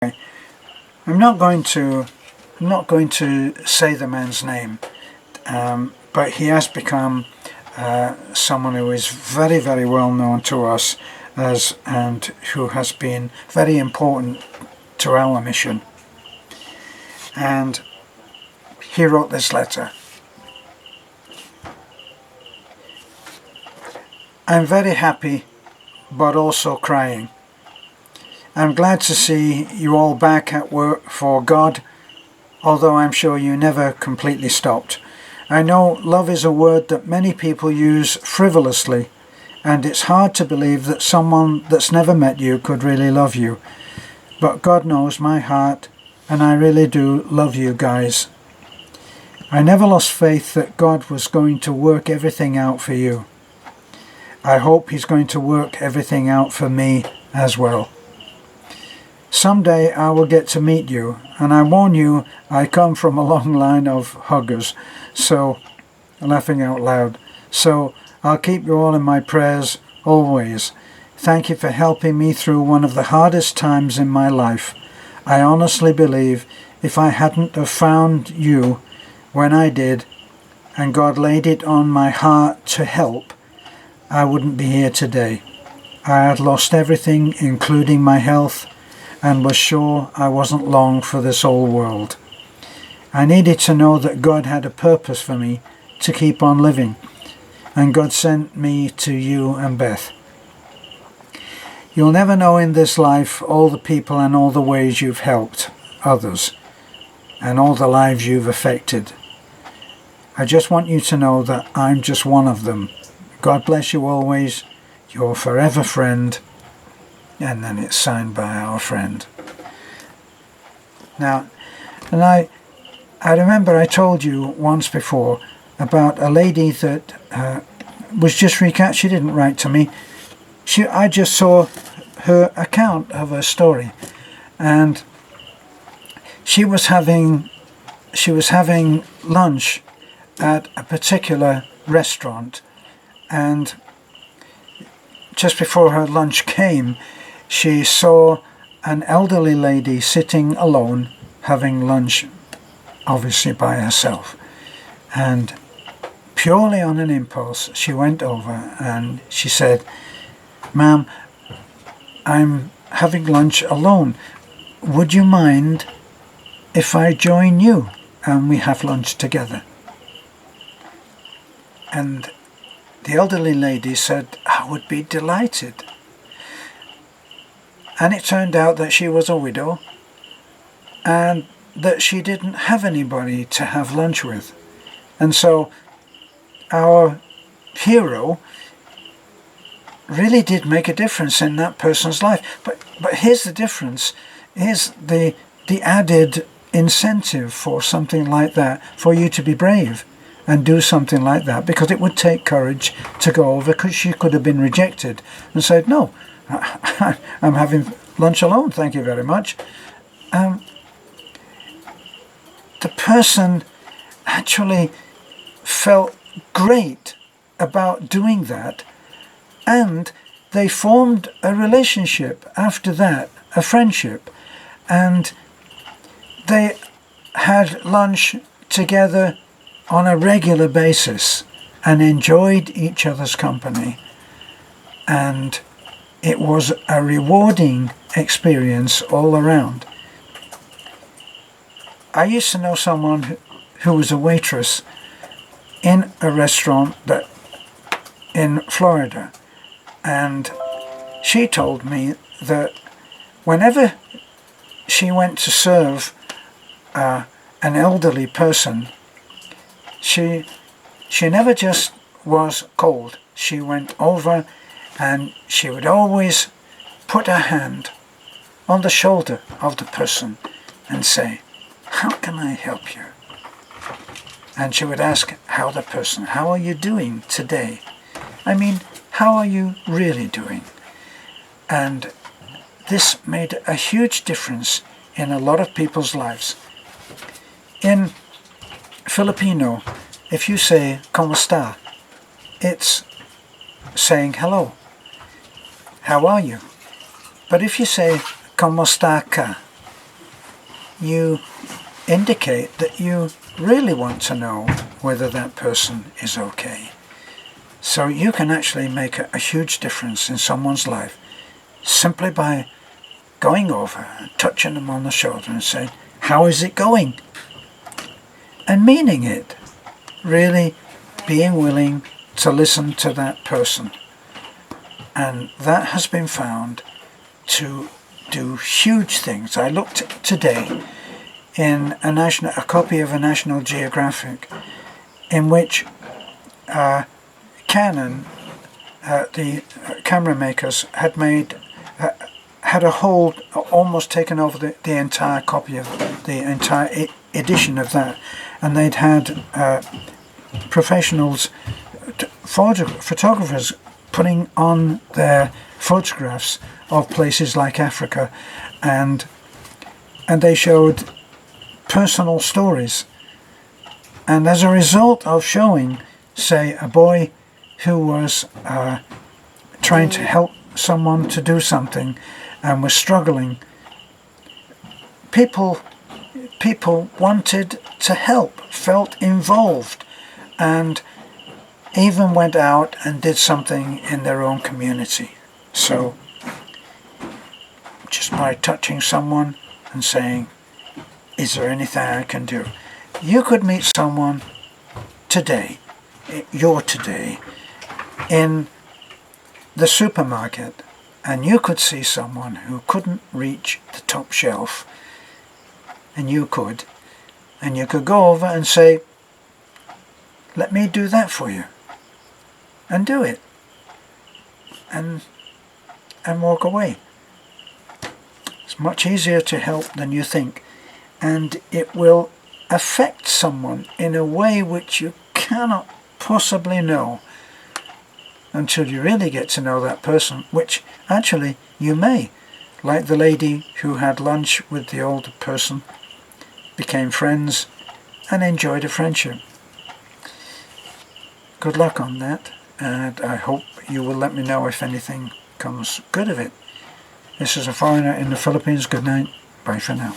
I'm not going to say the man's name, but he has become someone who is very, very well known to us and who has been very important to our mission. And he wrote this letter. I'm very happy, but also crying. I'm glad to see you all back at work for God, although I'm sure you never completely stopped. I know love is a word that many people use frivolously, and it's hard to believe that someone that's never met you could really love you. But God knows my heart, and I really do love you guys. I never lost faith that God was going to work everything out for you. I hope He's going to work everything out for me as well. Someday I will get to meet you, and I warn you, I come from a long line of huggers, so, laughing out loud, so I'll keep you all in my prayers always. Thank you for helping me through one of the hardest times in my life. I honestly believe if I hadn't have found you when I did, and God laid it on my heart to help, I wouldn't be here today. I had lost everything, including my health, and was sure I wasn't long for this old world. I needed to know that God had a purpose for me to keep on living, and God sent me to you and Beth. You'll never know in this life all the people and all the ways you've helped others, and all the lives you've affected. I just want you to know that I'm just one of them. God bless you always, your forever friend. And then it's signed by our friend. Now, and I remember I told you once before about a lady that was just she didn't write to me. I just saw her account of her story, and she was having lunch at a particular restaurant, and just before her lunch came, she saw an elderly lady sitting alone having lunch, obviously by herself. And purely on an impulse, she went over and she said, "Ma'am, I'm having lunch alone. Would you mind if I join you and we have lunch together?" And the elderly lady said, "I would be delighted." And it turned out that she was a widow and that she didn't have anybody to have lunch with. And so our hero really did make a difference in that person's life. But here's the difference. Here's the added incentive for something like that, for you to be brave and do something like that, because it would take courage to go over, because she could have been rejected and said, "No, I'm having lunch alone, thank you very much." The person actually felt great about doing that, and they formed a relationship after that, a friendship, and they had lunch together on a regular basis and enjoyed each other's company. And it was a rewarding experience all around. I used to know someone who was a waitress in a restaurant in Florida, and she told me that whenever she went to serve an elderly person, she never just was cold. She went over and she would always put her hand on the shoulder of the person and say, "How can I help you?" And she would ask how are you doing today? I mean, how are you really doing? And this made a huge difference in a lot of people's lives. In Filipino, if you say "Como esta?" it's saying hello. How are you? But if you say "Como esta ka?" you indicate that you really want to know whether that person is okay. So you can actually make a huge difference in someone's life simply by going over and touching them on the shoulder and saying, "How is it going?" And meaning it, really being willing to listen to that person. And that has been found to do huge things. I looked today in a copy of a National Geographic in which Canon, the camera makers, had a hold, almost taken over the entire copy of the entire edition of that, and they'd had professionals, photographers, putting on their photographs of places like Africa, and they showed personal stories. And as a result of showing, say, a boy who was trying to help someone to do something and was struggling, people wanted to help, felt involved, and even went out and did something in their own community. So just by touching someone and saying, "Is there anything I can do?" You could meet someone today, in the supermarket, and you could see someone who couldn't reach the top shelf, and you could go over and say, "Let me do that for you," and do it, and walk away. It's much easier to help than you think, and it will affect someone in a way which you cannot possibly know until you really get to know that person, which actually you may, like the lady who had lunch with the older person, became friends and enjoyed a friendship. Good luck on that, and I hope you will let me know if anything comes good of it. This is a foreigner in the Philippines. Good night. Bye for now.